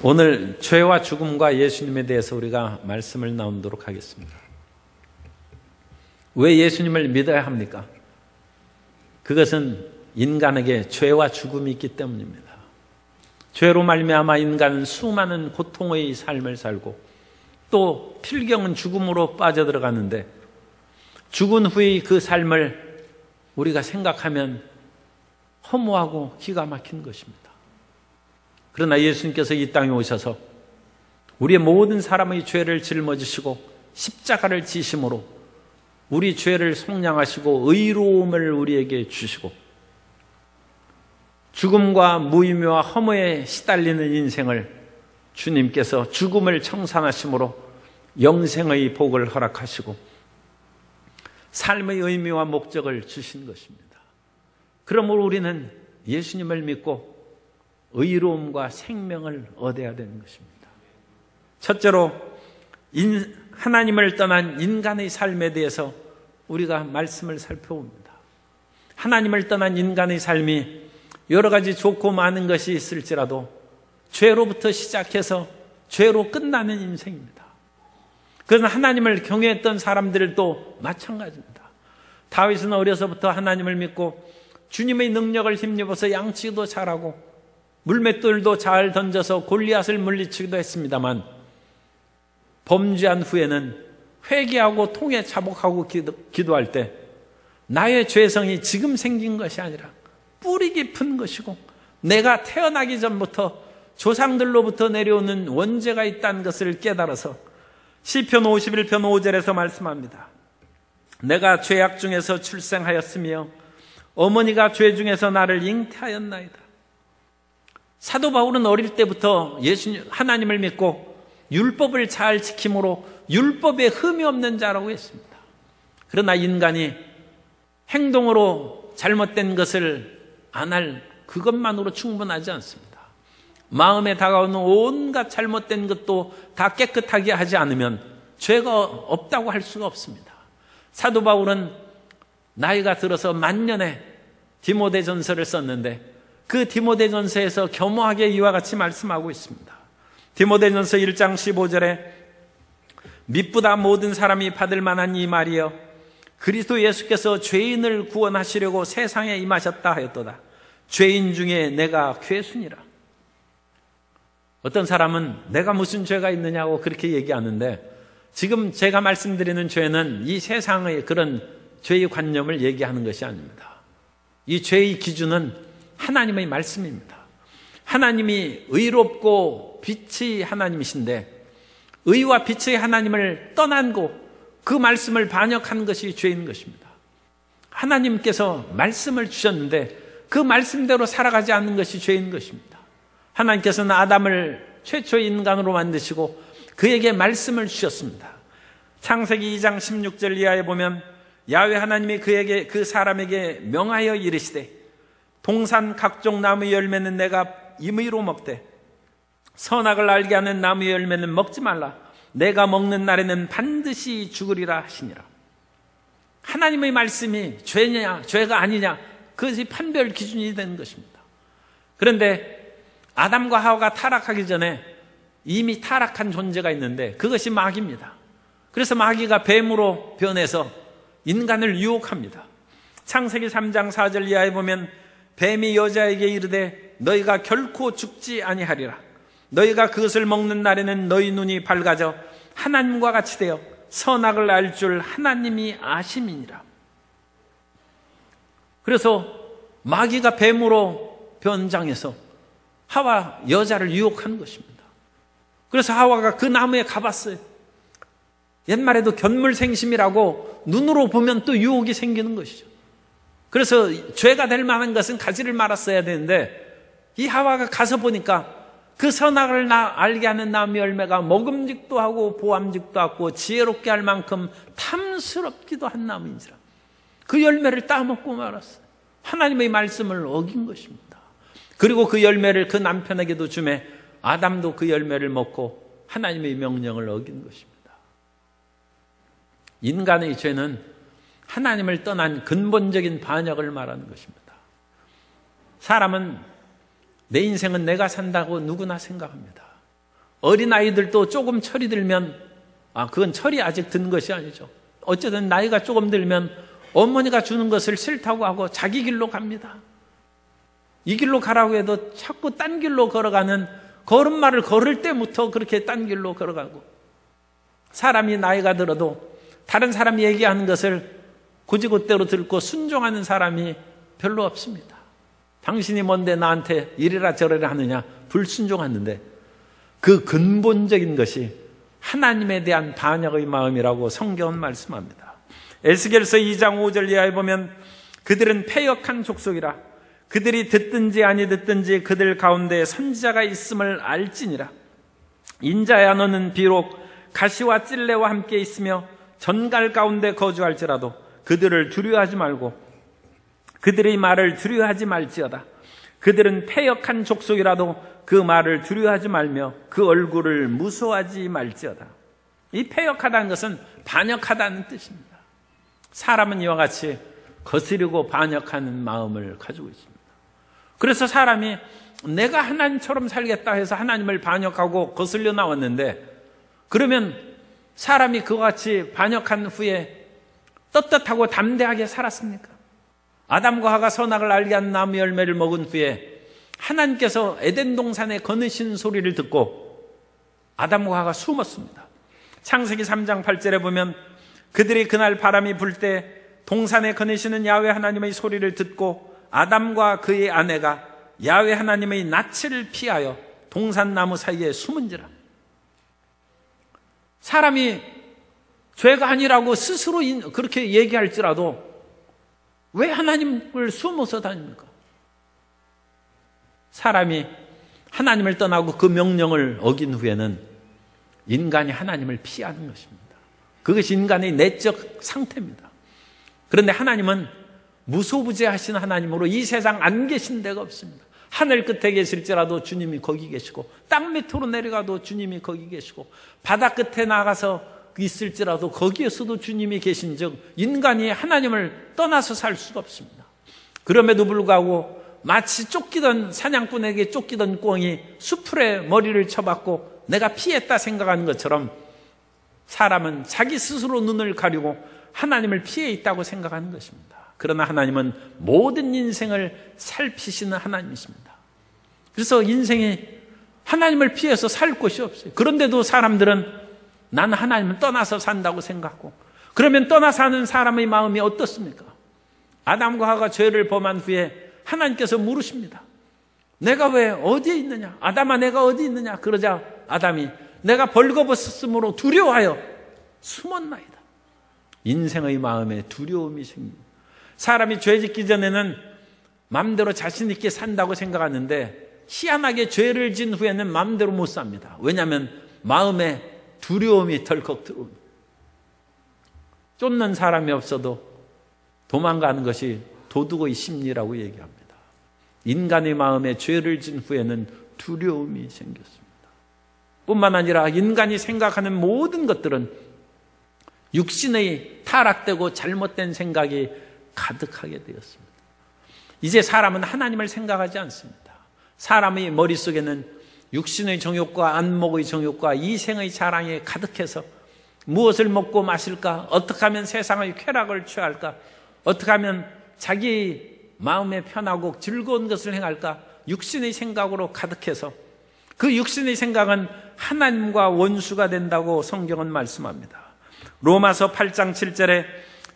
오늘 죄와 죽음과 예수님에 대해서 우리가 말씀을 나누도록 하겠습니다. 왜 예수님을 믿어야 합니까? 그것은 인간에게 죄와 죽음이 있기 때문입니다. 죄로 말미암아 인간은 수많은 고통의 삶을 살고 또 필경은 죽음으로 빠져들어가는데 죽은 후의 그 삶을 우리가 생각하면 허무하고 기가 막힌 것입니다. 그러나 예수님께서 이 땅에 오셔서 우리의 모든 사람의 죄를 짊어지시고 십자가를 지심으로 우리 죄를 속량하시고 의로움을 우리에게 주시고 죽음과 무의미와 허무에 시달리는 인생을 주님께서 죽음을 청산하심으로 영생의 복을 허락하시고 삶의 의미와 목적을 주신 것입니다. 그러므로 우리는 예수님을 믿고 의로움과 생명을 얻어야 되는 것입니다. 첫째로 하나님을 떠난 인간의 삶에 대해서 우리가 말씀을 살펴봅니다. 하나님을 떠난 인간의 삶이 여러 가지 좋고 많은 것이 있을지라도 죄로부터 시작해서 죄로 끝나는 인생입니다. 그러나 하나님을 경외했던 사람들도 마찬가지입니다. 다윗은 어려서부터 하나님을 믿고 주님의 능력을 힘입어서 양치기도 잘하고 물맷돌도 잘 던져서 골리앗을 물리치기도 했습니다만 범죄한 후에는 회개하고 통에 자복하고 기도할 때 나의 죄성이 지금 생긴 것이 아니라 뿌리 깊은 것이고 내가 태어나기 전부터 조상들로부터 내려오는 원죄가 있다는 것을 깨달아서 시편 51편 5절에서 말씀합니다. 내가 죄악 중에서 출생하였으며 어머니가 죄 중에서 나를 잉태하였나이다. 사도 바울은 어릴 때부터 하나님을 믿고 율법을 잘 지킴으로 율법에 흠이 없는 자라고 했습니다. 그러나 인간이 행동으로 잘못된 것을 안 할 그것만으로 충분하지 않습니다. 마음에 다가오는 온갖 잘못된 것도 다 깨끗하게 하지 않으면 죄가 없다고 할 수가 없습니다. 사도 바울은 나이가 들어서 만년에 디모데전서를 썼는데 그 디모데전서에서 겸허하게 이와 같이 말씀하고 있습니다. 디모데전서 1장 15절에 미쁘다 모든 사람이 받을 만한 이 말이여 그리스도 예수께서 죄인을 구원하시려고 세상에 임하셨다 하였도다. 죄인 중에 내가 괴순이라. 어떤 사람은 내가 무슨 죄가 있느냐고 그렇게 얘기하는데 지금 제가 말씀드리는 죄는 이 세상의 그런 죄의 관념을 얘기하는 것이 아닙니다. 이 죄의 기준은 하나님의 말씀입니다. 하나님이 의롭고 빛의 하나님이신데 의와 빛의 하나님을 떠난고 그 말씀을 반역한 것이 죄인 것입니다. 하나님께서 말씀을 주셨는데 그 말씀대로 살아가지 않는 것이 죄인 것입니다. 하나님께서는 아담을 최초 인간으로 만드시고 그에게 말씀을 주셨습니다. 창세기 2장 16절 이하에 보면 야훼 하나님이 그 사람에게 명하여 이르시되 동산 각종 나무의 열매는 내가 임의로 먹되 선악을 알게 하는 나무의 열매는 먹지 말라. 내가 먹는 날에는 반드시 죽으리라 하시니라. 하나님의 말씀이 죄냐 죄가 아니냐 그것이 판별 기준이 되는 것입니다. 그런데 아담과 하와가 타락하기 전에 이미 타락한 존재가 있는데 그것이 마귀입니다. 그래서 마귀가 뱀으로 변해서 인간을 유혹합니다. 창세기 3장 4절 이하에 보면 뱀이 여자에게 이르되 너희가 결코 죽지 아니하리라. 너희가 그것을 먹는 날에는 너희 눈이 밝아져 하나님과 같이 되어 선악을 알 줄 하나님이 아심이니라. 그래서 마귀가 뱀으로 변장해서 하와 여자를 유혹하는 것입니다. 그래서 하와가 그 나무에 가봤어요. 옛말에도 견물생심이라고 눈으로 보면 또 유혹이 생기는 것이죠. 그래서 죄가 될 만한 것은 가지를 말았어야 되는데 이 하와가 가서 보니까 그 선악을 알게 하는 나무 열매가 먹음직도 하고 보암직도 하고 지혜롭게 할 만큼 탐스럽기도 한 나무인지라 그 열매를 따먹고 말았어요. 하나님의 말씀을 어긴 것입니다. 그리고 그 열매를 그 남편에게도 주매 아담도 그 열매를 먹고 하나님의 명령을 어긴 것입니다. 인간의 죄는 하나님을 떠난 근본적인 반역을 말하는 것입니다. 사람은 내 인생은 내가 산다고 누구나 생각합니다. 어린아이들도 조금 철이 들면, 그건 철이 아직 든 것이 아니죠. 어쨌든 나이가 조금 들면 어머니가 주는 것을 싫다고 하고 자기 길로 갑니다. 이 길로 가라고 해도 자꾸 딴 길로 걸어가는, 걸음마를 걸을 때부터 그렇게 딴 길로 걸어가고, 사람이 나이가 들어도 다른 사람이 얘기하는 것을 고지고대로 듣고 순종하는 사람이 별로 없습니다. 당신이 뭔데 나한테 이래라 저래라 하느냐, 불순종하는데 그 근본적인 것이 하나님에 대한 반역의 마음이라고 성경은 말씀합니다. 에스겔서 2장 5절 이하에 보면 그들은 패역한 족속이라 그들이 듣든지 아니 듣든지 그들 가운데 선지자가 있음을 알지니라. 인자야 너는 비록 가시와 찔레와 함께 있으며 전갈 가운데 거주할지라도 그들을 두려워하지 말고 그들의 말을 두려워하지 말지어다. 그들은 패역한 족속이라도 그 말을 두려워하지 말며 그 얼굴을 무서워하지 말지어다. 이 패역하다는 것은 반역하다는 뜻입니다. 사람은 이와 같이 거스르고 반역하는 마음을 가지고 있습니다. 그래서 사람이 내가 하나님처럼 살겠다 해서 하나님을 반역하고 거슬려 나왔는데, 그러면 사람이 그와 같이 반역한 후에 떳떳하고 담대하게 살았습니까? 아담과 하가 선악을 알게 한 나무 열매를 먹은 후에 하나님께서 에덴 동산에 거느신 소리를 듣고 아담과 하가 숨었습니다. 창세기 3장 8절에 보면 그들이 그날 바람이 불 때 동산에 거느시는 야훼 하나님의 소리를 듣고 아담과 그의 아내가 야훼 하나님의 낯을 피하여 동산나무 사이에 숨은지라. 사람이 죄가 아니라고 스스로 그렇게 얘기할지라도 왜 하나님을 숨어서 다닙니까? 사람이 하나님을 떠나고 그 명령을 어긴 후에는 인간이 하나님을 피하는 것입니다. 그것이 인간의 내적 상태입니다. 그런데 하나님은 무소부재하신 하나님으로 이 세상 안 계신 데가 없습니다. 하늘 끝에 계실지라도 주님이 거기 계시고, 땅 밑으로 내려가도 주님이 거기 계시고, 바다 끝에 나가서 있을지라도 거기에서도 주님이 계신즉 인간이 하나님을 떠나서 살 수가 없습니다. 그럼에도 불구하고 마치 쫓기던 사냥꾼에게 쫓기던 꿩이 수풀에 머리를 쳐박고 내가 피했다 생각하는 것처럼 사람은 자기 스스로 눈을 가리고 하나님을 피해 있다고 생각하는 것입니다. 그러나 하나님은 모든 인생을 살피시는 하나님이십니다. 그래서 인생이 하나님을 피해서 살 곳이 없어요. 그런데도 사람들은 나는 하나님을 떠나서 산다고 생각하고, 그러면 떠나 사는 사람의 마음이 어떻습니까? 아담과 하가 죄를 범한 후에 하나님께서 물으십니다. 내가 왜 어디에 있느냐? 아담아 내가 어디 있느냐? 그러자 아담이 내가 벌거벗었으므로 두려워하여 숨었나이다. 인생의 마음에 두려움이 생깁니다. 사람이 죄 짓기 전에는 마음대로 자신 있게 산다고 생각하는데 희한하게 죄를 진 후에는 마음대로 못 삽니다. 왜냐하면 마음에 두려움이 덜컥 들어옵니다. 쫓는 사람이 없어도 도망가는 것이 도둑의 심리라고 얘기합니다. 인간의 마음에 죄를 진 후에는 두려움이 생겼습니다. 뿐만 아니라 인간이 생각하는 모든 것들은 육신의 타락되고 잘못된 생각이 가득하게 되었습니다. 이제 사람은 하나님을 생각하지 않습니다. 사람의 머릿속에는 육신의 정욕과 안목의 정욕과 이생의 자랑이 가득해서 무엇을 먹고 마실까? 어떻게 하면 세상의 쾌락을 취할까? 어떻게 하면 자기 마음에 편하고 즐거운 것을 행할까? 육신의 생각으로 가득해서 그 육신의 생각은 하나님과 원수가 된다고 성경은 말씀합니다. 로마서 8장 7절에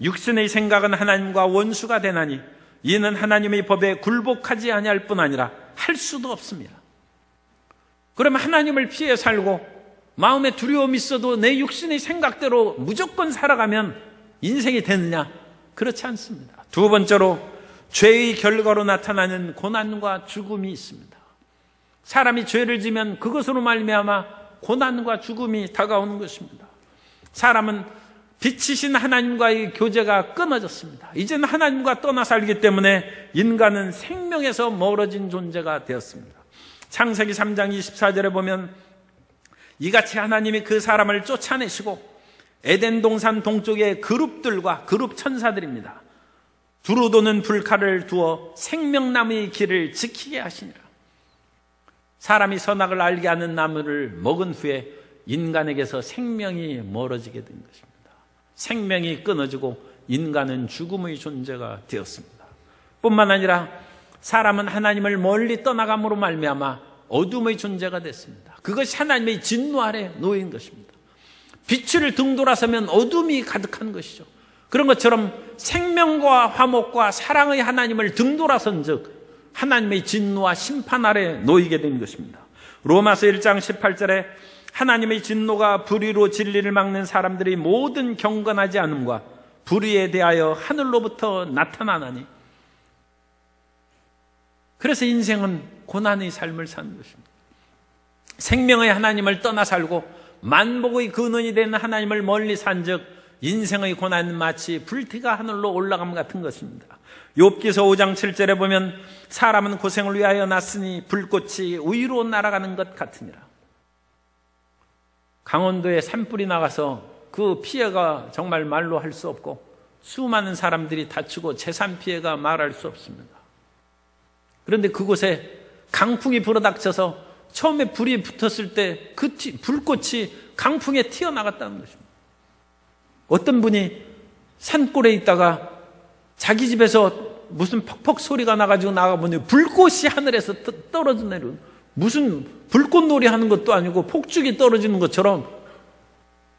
육신의 생각은 하나님과 원수가 되나니 이는 하나님의 법에 굴복하지 아니할 뿐 아니라 할 수도 없습니다. 그러면 하나님을 피해 살고 마음에 두려움이 있어도 내 육신의 생각대로 무조건 살아가면 인생이 되느냐? 그렇지 않습니다. 두 번째로 죄의 결과로 나타나는 고난과 죽음이 있습니다. 사람이 죄를 지면 그것으로 말미암아 고난과 죽음이 다가오는 것입니다. 사람은 빛이신 하나님과의 교제가 끊어졌습니다. 이제는 하나님과 떠나 살기 때문에 인간은 생명에서 멀어진 존재가 되었습니다. 창세기 3장 24절에 보면 이같이 하나님이 그 사람을 쫓아내시고 에덴 동산 동쪽에 그룹들과 그룹 천사들입니다. 두루 도는 불칼을 두어 생명나무의 길을 지키게 하시니라. 사람이 선악을 알게 하는 나무를 먹은 후에 인간에게서 생명이 멀어지게 된 것입니다. 생명이 끊어지고 인간은 죽음의 존재가 되었습니다. 뿐만 아니라 사람은 하나님을 멀리 떠나감으로 말미암아 어둠의 존재가 됐습니다. 그것이 하나님의 진노 아래 놓인 것입니다. 빛을 등돌아서면 어둠이 가득한 것이죠. 그런 것처럼 생명과 화목과 사랑의 하나님을 등돌아선 즉 하나님의 진노와 심판 아래 놓이게 된 것입니다. 로마서 1장 18절에 하나님의 진노가 불의로 진리를 막는 사람들이 모든 경건하지 않음과 불의에 대하여 하늘로부터 나타나나니, 그래서 인생은 고난의 삶을 사는 것입니다. 생명의 하나님을 떠나 살고 만복의 근원이 되는 하나님을 멀리 산즉 인생의 고난은 마치 불티가 하늘로 올라감 같은 것입니다. 욥기서 5장 7절에 보면 사람은 고생을 위하여 났으니 불꽃이 위로 날아가는 것 같으니라. 강원도에 산불이 나가서 그 피해가 정말 말로 할 수 없고 수많은 사람들이 다치고 재산 피해가 말할 수 없습니다. 그런데 그곳에 강풍이 불어닥쳐서 처음에 불이 붙었을 때 그 불꽃이 강풍에 튀어나갔다는 것입니다. 어떤 분이 산골에 있다가 자기 집에서 무슨 퍽퍽 소리가 나가지고 나가보니 불꽃이 하늘에서 떨어져 내려오는, 무슨 불꽃놀이 하는 것도 아니고 폭죽이 떨어지는 것처럼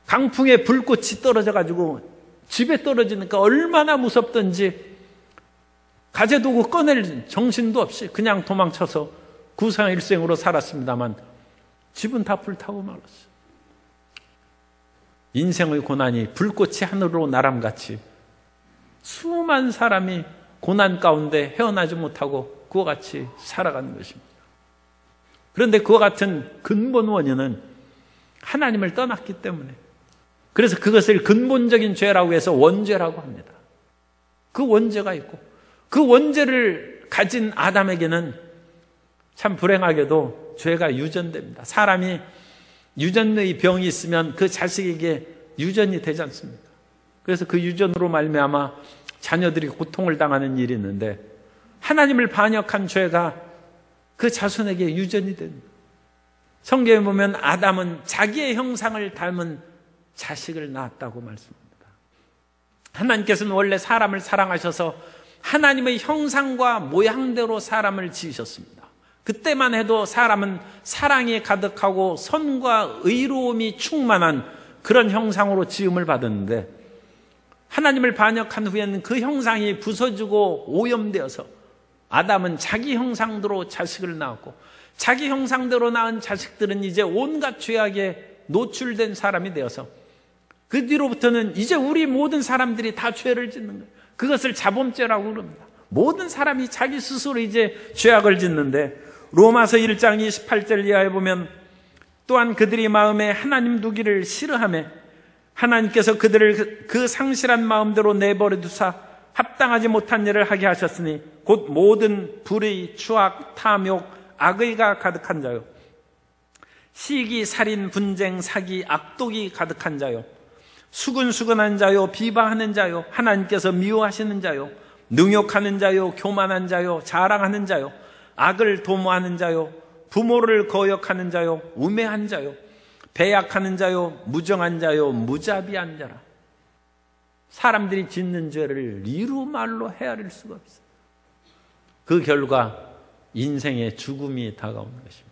강풍에 불꽃이 떨어져가지고 집에 떨어지니까 얼마나 무섭던지 가재도구 꺼낼 정신도 없이 그냥 도망쳐서 구상일생으로 살았습니다만 집은 다 불타고 말았어요. 인생의 고난이 불꽃이 하늘로 날아감같이 수많은 사람이 고난 가운데 헤어나지 못하고 그와 같이 살아가는 것입니다. 그런데 그와 같은 근본 원인은 하나님을 떠났기 때문에, 그래서 그것을 근본적인 죄라고 해서 원죄라고 합니다. 그 원죄가 있고 그 원죄를 가진 아담에게는 참 불행하게도 죄가 유전됩니다. 사람이 유전의 병이 있으면 그 자식에게 유전이 되지 않습니까? 그래서 그 유전으로 말미암아 자녀들이 고통을 당하는 일이 있는데, 하나님을 반역한 죄가 그 자손에게 유전이 됩니다. 성경에 보면 아담은 자기의 형상을 닮은 자식을 낳았다고 말씀합니다. 하나님께서는 원래 사람을 사랑하셔서 하나님의 형상과 모양대로 사람을 지으셨습니다. 그때만 해도 사람은 사랑이 가득하고 선과 의로움이 충만한 그런 형상으로 지음을 받았는데, 하나님을 반역한 후에는 그 형상이 부서지고 오염되어서 아담은 자기 형상대로 자식을 낳았고, 자기 형상대로 낳은 자식들은 이제 온갖 죄악에 노출된 사람이 되어서 그 뒤로부터는 이제 우리 모든 사람들이 다 죄를 짓는 거예요. 그것을 자범죄라고 그럽니다. 모든 사람이 자기 스스로 이제 죄악을 짓는데, 로마서 1장 28절 이하에 보면 또한 그들이 마음에 하나님 두기를 싫어하며 하나님께서 그들을 그 상실한 마음대로 내버려 두사 합당하지 못한 일을 하게 하셨으니 곧 모든 불의, 추악, 탐욕, 악의가 가득한 자요, 시기, 살인, 분쟁, 사기, 악독이 가득한 자요, 수근수근한 자요, 비방하는 자요, 하나님께서 미워하시는 자요, 능욕하는 자요, 교만한 자요, 자랑하는 자요, 악을 도모하는 자요, 부모를 거역하는 자요, 우매한 자요, 배약하는 자요, 무정한 자요, 무자비한 자라. 사람들이 짓는 죄를 이루 말로 헤아릴 수가 없어요. 그 결과 인생의 죽음이 다가오는 것입니다.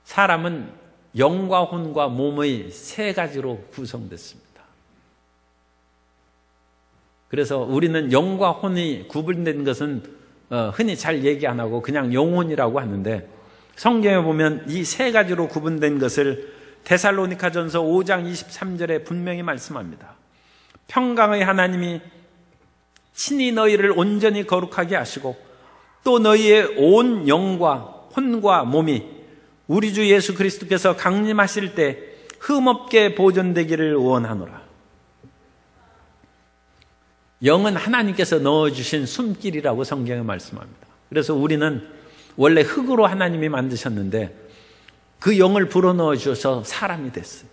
사람은 영과 혼과 몸의 세 가지로 구성됐습니다. 그래서 우리는 영과 혼이 구분된 것은 흔히 잘 얘기 안 하고 그냥 영혼이라고 하는데, 성경에 보면 이 세 가지로 구분된 것을 데살로니가전서 5장 23절에 분명히 말씀합니다. 평강의 하나님이 친히 너희를 온전히 거룩하게 하시고 또 너희의 온 영과 혼과 몸이 우리 주 예수 그리스도께서 강림하실 때 흠없게 보존되기를 원하노라. 영은 하나님께서 넣어주신 숨길이라고 성경에 말씀합니다. 그래서 우리는 원래 흙으로 하나님이 만드셨는데 그 영을 불어넣어 주셔서 사람이 됐어요.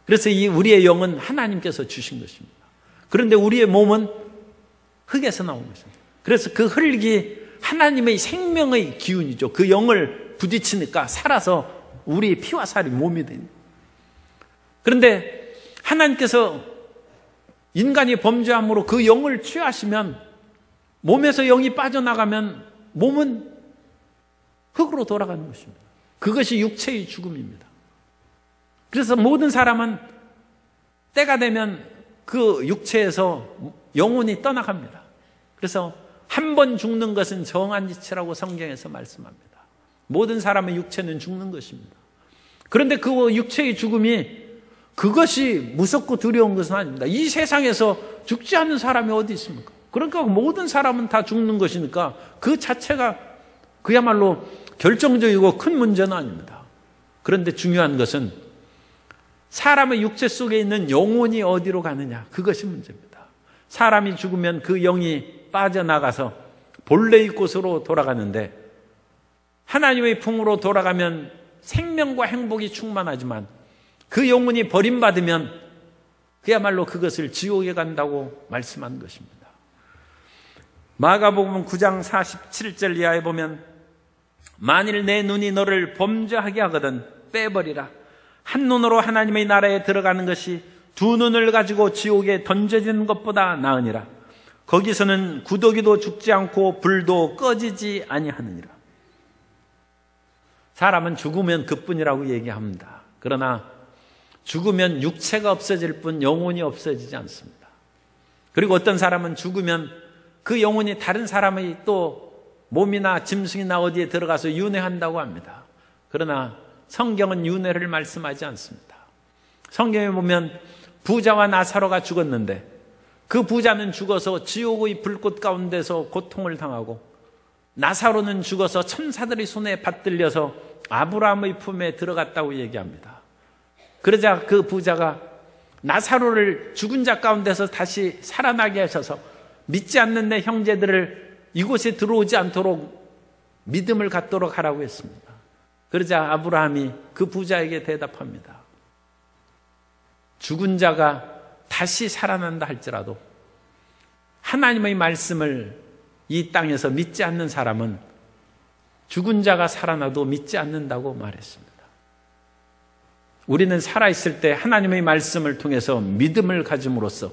그래서 이 우리의 영은 하나님께서 주신 것입니다. 그런데 우리의 몸은 흙에서 나온 것입니다. 그래서 그 흙이 하나님의 생명의 기운이죠. 그 영을 부딪히니까 살아서 우리 피와 살이 몸이 되는. 그런데 하나님께서 인간이 범죄함으로 그 영을 취하시면 몸에서 영이 빠져나가면 몸은 흙으로 돌아가는 것입니다. 그것이 육체의 죽음입니다. 그래서 모든 사람은 때가 되면 그 육체에서 영혼이 떠나갑니다. 그래서 한 번 죽는 것은 정한 이치라고 성경에서 말씀합니다. 모든 사람의 육체는 죽는 것입니다. 그런데 그 육체의 죽음이 그것이 무섭고 두려운 것은 아닙니다. 이 세상에서 죽지 않는 사람이 어디 있습니까? 그러니까 모든 사람은 다 죽는 것이니까 그 자체가 그야말로 결정적이고 큰 문제는 아닙니다. 그런데 중요한 것은 사람의 육체 속에 있는 영혼이 어디로 가느냐, 그것이 문제입니다. 사람이 죽으면 그 영이 빠져나가서 본래의 곳으로 돌아가는데 하나님의 품으로 돌아가면 생명과 행복이 충만하지만 그 영혼이 버림받으면 그야말로 그것을 지옥에 간다고 말씀한 것입니다. 마가복음 9장 47절 이하에 보면 만일 내 눈이 너를 범죄하게 하거든 빼버리라. 한 눈으로 하나님의 나라에 들어가는 것이 두 눈을 가지고 지옥에 던져지는 것보다 나으니라. 거기서는 구더기도 죽지 않고 불도 꺼지지 아니하느니라. 사람은 죽으면 그뿐이라고 얘기합니다. 그러나 죽으면 육체가 없어질 뿐 영혼이 없어지지 않습니다. 그리고 어떤 사람은 죽으면 그 영혼이 다른 사람의 또 몸이나 짐승이나 어디에 들어가서 윤회한다고 합니다. 그러나 성경은 윤회를 말씀하지 않습니다. 성경에 보면 부자와 나사로가 죽었는데 그 부자는 죽어서 지옥의 불꽃 가운데서 고통을 당하고 나사로는 죽어서 천사들의 손에 받들려서 아브라함의 품에 들어갔다고 얘기합니다. 그러자 그 부자가 나사로를 죽은 자 가운데서 다시 살아나게 하셔서 믿지 않는 내 형제들을 이곳에 들어오지 않도록 믿음을 갖도록 하라고 했습니다. 그러자 아브라함이 그 부자에게 대답합니다. 죽은 자가 다시 살아난다 할지라도 하나님의 말씀을 이 땅에서 믿지 않는 사람은 죽은 자가 살아나도 믿지 않는다고 말했습니다. 우리는 살아있을 때 하나님의 말씀을 통해서 믿음을 가짐으로써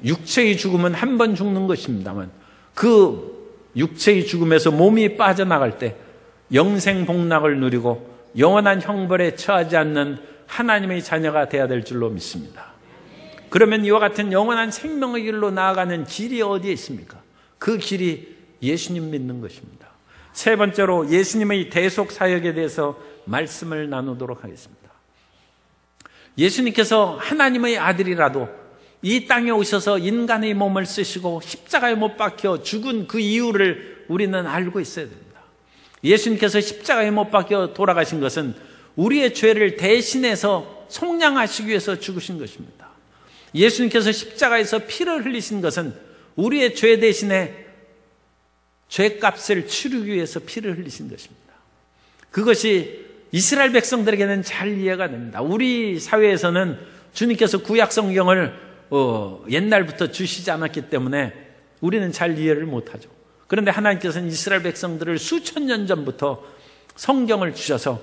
육체의 죽음은 한 번 죽는 것입니다만 그 육체의 죽음에서 몸이 빠져나갈 때 영생복락을 누리고 영원한 형벌에 처하지 않는 하나님의 자녀가 되어야 될 줄로 믿습니다. 그러면 이와 같은 영원한 생명의 길로 나아가는 길이 어디에 있습니까? 그 길이 예수님 믿는 것입니다. 세 번째로 예수님의 대속 사역에 대해서 말씀을 나누도록 하겠습니다. 예수님께서 하나님의 아들이라도 이 땅에 오셔서 인간의 몸을 쓰시고 십자가에 못 박혀 죽은 그 이유를 우리는 알고 있어야 됩니다. 예수님께서 십자가에 못 박혀 돌아가신 것은 우리의 죄를 대신해서 속량하시기 위해서 죽으신 것입니다. 예수님께서 십자가에서 피를 흘리신 것은 우리의 죄 대신에 죄값을 치르기 위해서 피를 흘리신 것입니다. 그것이 이스라엘 백성들에게는 잘 이해가 됩니다. 우리 사회에서는 주님께서 구약 성경을 옛날부터 주시지 않았기 때문에 우리는 잘 이해를 못하죠. 그런데 하나님께서는 이스라엘 백성들을 수천 년 전부터 성경을 주셔서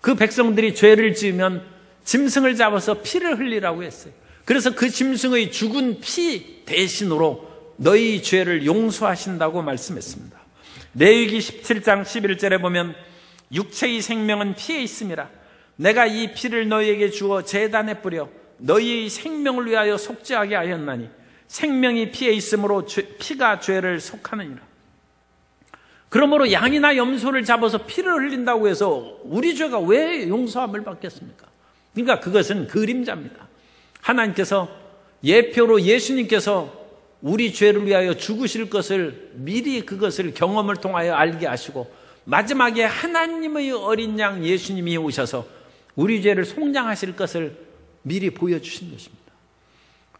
그 백성들이 죄를 지으면 짐승을 잡아서 피를 흘리라고 했어요. 그래서 그 짐승의 죽은 피 대신으로 너희 죄를 용서하신다고 말씀했습니다. 레위기 17장 11절에 보면 육체의 생명은 피에 있음이라. 내가 이 피를 너희에게 주어 제단에 뿌려 너희의 생명을 위하여 속죄하게 하였나니 생명이 피에 있으므로 피가 죄를 속하느니라. 그러므로 양이나 염소를 잡아서 피를 흘린다고 해서 우리 죄가 왜 용서함을 받겠습니까? 그러니까 그것은 그림자입니다. 하나님께서 예표로 예수님께서 우리 죄를 위하여 죽으실 것을 미리 그것을 경험을 통하여 알게 하시고 마지막에 하나님의 어린 양 예수님이 오셔서 우리 죄를 속량하실 것을 미리 보여주신 것입니다.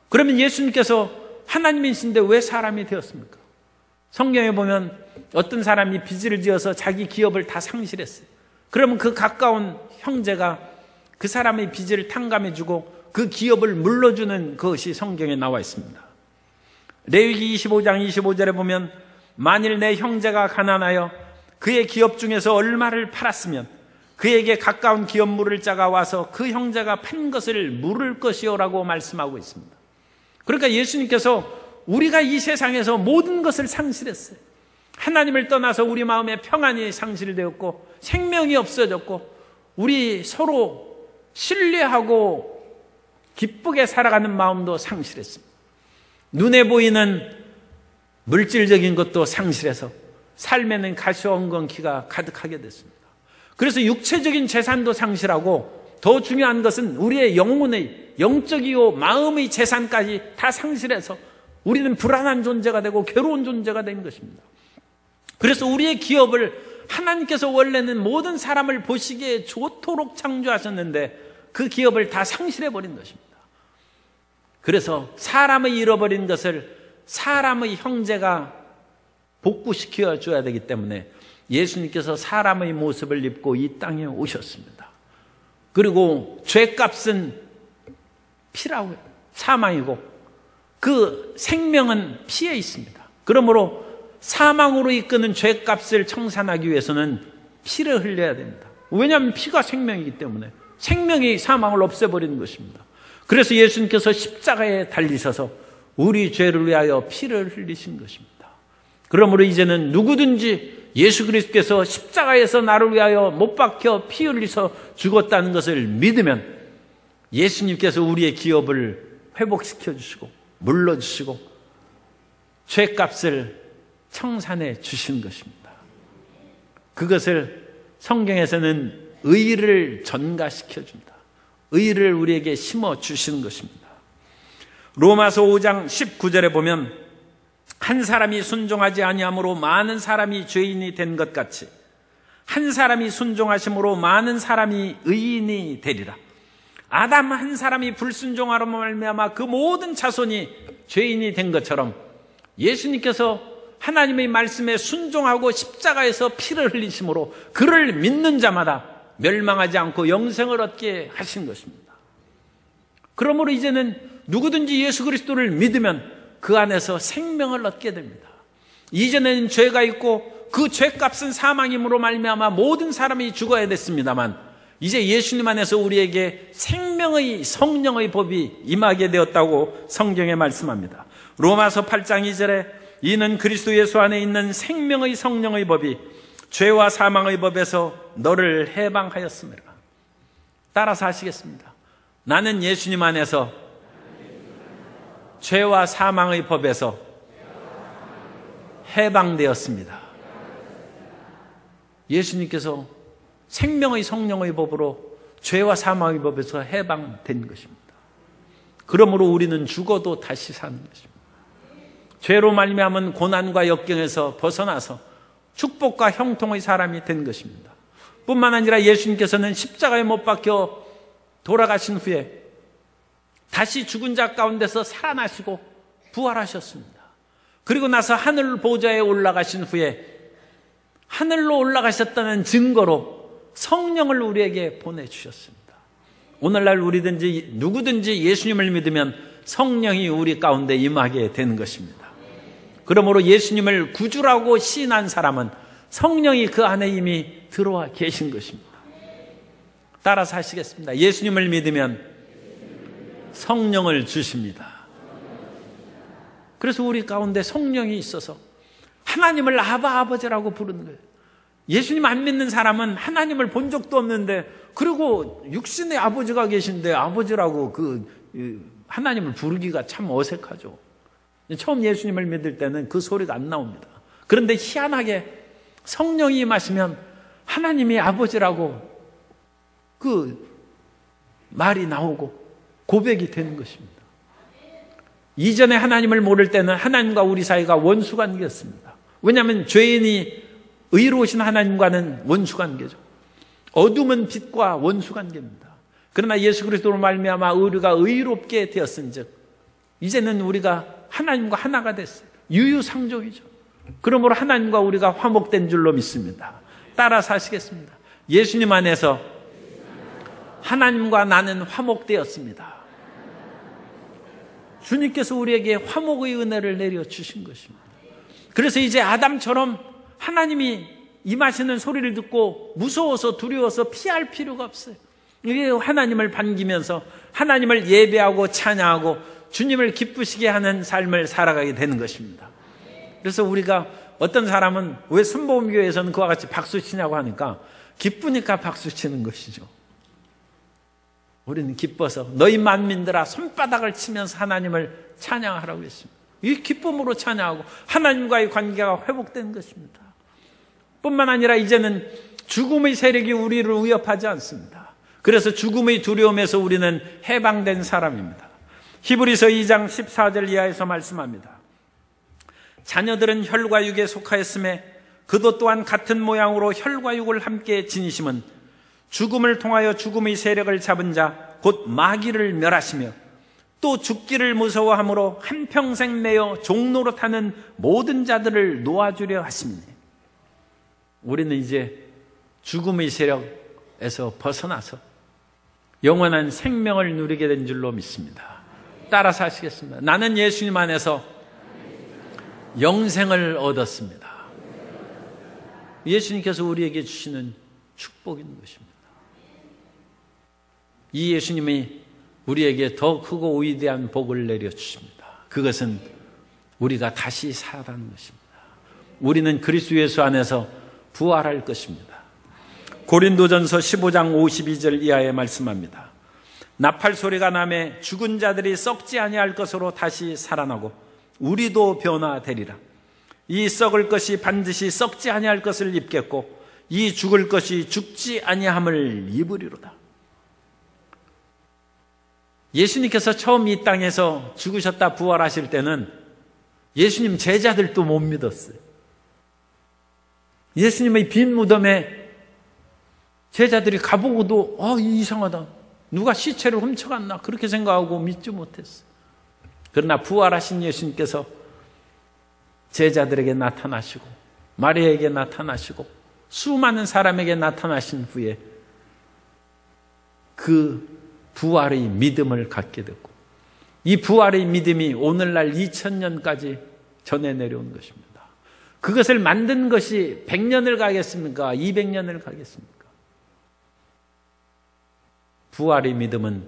그러면 예수님께서 하나님이신데 왜 사람이 되었습니까? 성경에 보면 어떤 사람이 빚을 지어서 자기 기업을 다 상실했어요. 그러면 그 가까운 형제가 그 사람의 빚을 탕감해주고 그 기업을 물러주는 것이 성경에 나와 있습니다. 레위기 25장 25절에 보면 만일 내 형제가 가난하여 그의 기업 중에서 얼마를 팔았으면 그에게 가까운 기업 물을 자가 와서 그 형제가 판 것을 물을 것이요라고 말씀하고 있습니다. 그러니까 예수님께서 우리가 이 세상에서 모든 것을 상실했어요. 하나님을 떠나서 우리 마음에 평안이 상실되었고 생명이 없어졌고 우리 서로 신뢰하고 기쁘게 살아가는 마음도 상실했습니다. 눈에 보이는 물질적인 것도 상실해서 삶에는 가시엉겅퀴가 가득하게 됐습니다. 그래서 육체적인 재산도 상실하고 더 중요한 것은 우리의 영혼의 영적이요 마음의 재산까지 다 상실해서 우리는 불안한 존재가 되고 괴로운 존재가 된 것입니다. 그래서 우리의 기업을 하나님께서 원래는 모든 사람을 보시기에 좋도록 창조하셨는데 그 기업을 다 상실해버린 것입니다. 그래서 사람의 잃어버린 것을 사람의 형제가 복구시켜 줘야 되기 때문에 예수님께서 사람의 모습을 입고 이 땅에 오셨습니다. 그리고 죄값은 피라고 해요. 사망이고 그 생명은 피에 있습니다. 그러므로 사망으로 이끄는 죄값을 청산하기 위해서는 피를 흘려야 됩니다. 왜냐하면 피가 생명이기 때문에 생명이 사망을 없애버리는 것입니다. 그래서 예수님께서 십자가에 달리셔서 우리 죄를 위하여 피를 흘리신 것입니다. 그러므로 이제는 누구든지 예수 그리스도께서 십자가에서 나를 위하여 못 박혀 피 흘리서 죽었다는 것을 믿으면 예수님께서 우리의 기업을 회복시켜 주시고 물러주시고 죄값을 청산해 주신 것입니다. 그것을 성경에서는 의를 전가시켜 준다. 의를 우리에게 심어 주시는 것입니다. 로마서 5장 19절에 보면 한 사람이 순종하지 아니함으로 많은 사람이 죄인이 된 것 같이 한 사람이 순종하심으로 많은 사람이 의인이 되리라. 아담 한 사람이 불순종하로 말미암아 그 모든 자손이 죄인이 된 것처럼 예수님께서 하나님의 말씀에 순종하고 십자가에서 피를 흘리심으로 그를 믿는 자마다 멸망하지 않고 영생을 얻게 하신 것입니다. 그러므로 이제는 누구든지 예수 그리스도를 믿으면 그 안에서 생명을 얻게 됩니다. 이전에는 죄가 있고 그 죄값은 사망임으로 말미암아 모든 사람이 죽어야 됐습니다만 이제 예수님 안에서 우리에게 생명의 성령의 법이 임하게 되었다고 성경에 말씀합니다. 로마서 8장 2절에 이는 그리스도 예수 안에 있는 생명의 성령의 법이 죄와 사망의 법에서 너를 해방하였습니다. 따라서 하시겠습니다. 나는 예수님 안에서 죄와 사망의 법에서 해방되었습니다. 예수님께서 생명의 성령의 법으로 죄와 사망의 법에서 해방된 것입니다. 그러므로 우리는 죽어도 다시 사는 것입니다. 죄로 말미암은 고난과 역경에서 벗어나서 축복과 형통의 사람이 된 것입니다. 뿐만 아니라 예수님께서는 십자가에 못 박혀 돌아가신 후에 다시 죽은 자 가운데서 살아나시고 부활하셨습니다. 그리고 나서 하늘 보좌에 올라가신 후에 하늘로 올라가셨다는 증거로 성령을 우리에게 보내주셨습니다. 오늘날 우리든지 누구든지 예수님을 믿으면 성령이 우리 가운데 임하게 되는 것입니다. 그러므로 예수님을 구주라고 시인한 사람은 성령이 그 안에 이미 들어와 계신 것입니다. 따라서 하시겠습니다. 예수님을 믿으면 성령을 주십니다. 그래서 우리 가운데 성령이 있어서 하나님을 아바 아버지라고 부르는 거예요. 예수님 안 믿는 사람은 하나님을 본 적도 없는데 그리고 육신의 아버지가 계신데 아버지라고 하나님을 부르기가 참 어색하죠. 처음 예수님을 믿을 때는 그 소리가 안 나옵니다. 그런데 희한하게 성령이 임하시면 하나님이 아버지라고 그 말이 나오고 고백이 되는 것입니다. 이전에 하나님을 모를 때는 하나님과 우리 사이가 원수관계였습니다. 왜냐하면 죄인이 의로우신 하나님과는 원수관계죠. 어둠은 빛과 원수관계입니다. 그러나 예수 그리스도로 말미암아 우리가 의롭게 되었은즉 이제는 우리가 하나님과 하나가 됐어요. 유유상종이죠. 그러므로 하나님과 우리가 화목된 줄로 믿습니다. 따라서 하시겠습니다. 예수님 안에서 하나님과 나는 화목되었습니다. 주님께서 우리에게 화목의 은혜를 내려주신 것입니다. 그래서 이제 아담처럼 하나님이 임하시는 소리를 듣고 무서워서 두려워서 피할 필요가 없어요. 이게 하나님을 반기면서 하나님을 예배하고 찬양하고 주님을 기쁘시게 하는 삶을 살아가게 되는 것입니다. 그래서 우리가 어떤 사람은 왜 순복음교회에서는 그와 같이 박수 치냐고 하니까 기쁘니까 박수 치는 것이죠. 우리는 기뻐서 너희 만민들아 손바닥을 치면서 하나님을 찬양하라고 했습니다. 이 기쁨으로 찬양하고 하나님과의 관계가 회복된 것입니다. 뿐만 아니라 이제는 죽음의 세력이 우리를 위협하지 않습니다. 그래서 죽음의 두려움에서 우리는 해방된 사람입니다. 히브리서 2장 14절 이하에서 말씀합니다. 자녀들은 혈과 육에 속하였음에 그도 또한 같은 모양으로 혈과 육을 함께 지니심은 죽음을 통하여 죽음의 세력을 잡은 자 곧 마귀를 멸하시며 또 죽기를 무서워함으로 한평생 매여 종로로 타는 모든 자들을 놓아주려 하십니다. 우리는 이제 죽음의 세력에서 벗어나서 영원한 생명을 누리게 된 줄로 믿습니다. 따라서 하시겠습니다. 나는 예수님 안에서 영생을 얻었습니다. 예수님께서 우리에게 주시는 축복인 것입니다. 이 예수님이 우리에게 더 크고 위대한 복을 내려주십니다. 그것은 우리가 다시 살아가는 것입니다. 우리는 그리스도 예수 안에서 부활할 것입니다. 고린도전서 15장 52절 이하에 말씀합니다. 나팔 소리가 나매 죽은 자들이 썩지 아니할 것으로 다시 살아나고 우리도 변화되리라. 이 썩을 것이 반드시 썩지 아니할 것을 입겠고 이 죽을 것이 죽지 아니함을 입으리로다. 예수님께서 처음 이 땅에서 죽으셨다 부활하실 때는 예수님 제자들도 못 믿었어요. 예수님의 빈 무덤에 제자들이 가보고도 이상하다. 누가 시체를 훔쳐갔나 그렇게 생각하고 믿지 못했어요. 그러나 부활하신 예수님께서 제자들에게 나타나시고 마리아에게 나타나시고 수많은 사람에게 나타나신 후에 그 부활의 믿음을 갖게 됐고 이 부활의 믿음이 오늘날 2000년까지 전해 내려온 것입니다. 그것을 만든 것이 100년을 가겠습니까? 200년을 가겠습니까? 부활의 믿음은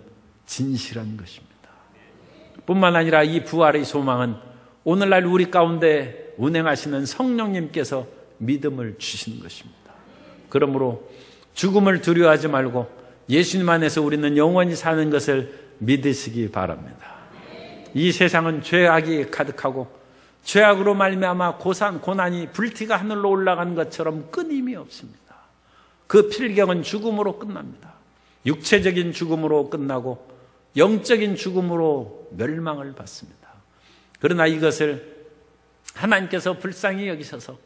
진실한 것입니다. 뿐만 아니라 이 부활의 소망은 오늘날 우리 가운데 운행하시는 성령님께서 믿음을 주시는 것입니다. 그러므로 죽음을 두려워하지 말고 예수님 안에서 우리는 영원히 사는 것을 믿으시기 바랍니다. 이 세상은 죄악이 가득하고 죄악으로 말미암아 고난이 불티가 하늘로 올라간 것처럼 끊임이 없습니다. 그 필경은 죽음으로 끝납니다. 육체적인 죽음으로 끝나고 영적인 죽음으로 멸망을 받습니다. 그러나 이것을 하나님께서 불쌍히 여기셔서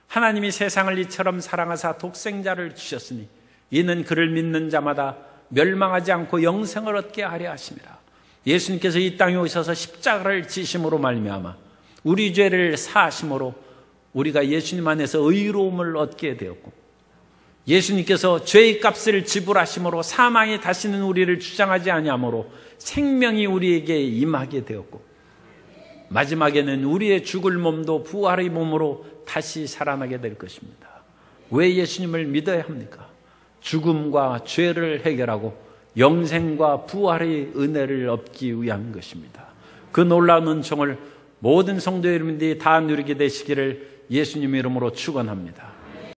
하나님이 세상을 이처럼 사랑하사 독생자를 주셨으니 이는 그를 믿는 자마다 멸망하지 않고 영생을 얻게 하려 하심이라. 예수님께서 이 땅에 오셔서 십자가를 지심으로 말미암아 우리 죄를 사하심으로 우리가 예수님 안에서 의로움을 얻게 되었고 예수님께서 죄의 값을 지불하심으로 사망이 다시는 우리를 주장하지 아니하므로 생명이 우리에게 임하게 되었고 마지막에는 우리의 죽을 몸도 부활의 몸으로 다시 살아나게 될 것입니다. 왜 예수님을 믿어야 합니까? 죽음과 죄를 해결하고 영생과 부활의 은혜를 얻기 위한 것입니다. 그 놀라운 은총을 모든 성도 여러분들이 다 누리게 되시기를 예수님 이름으로 축원합니다.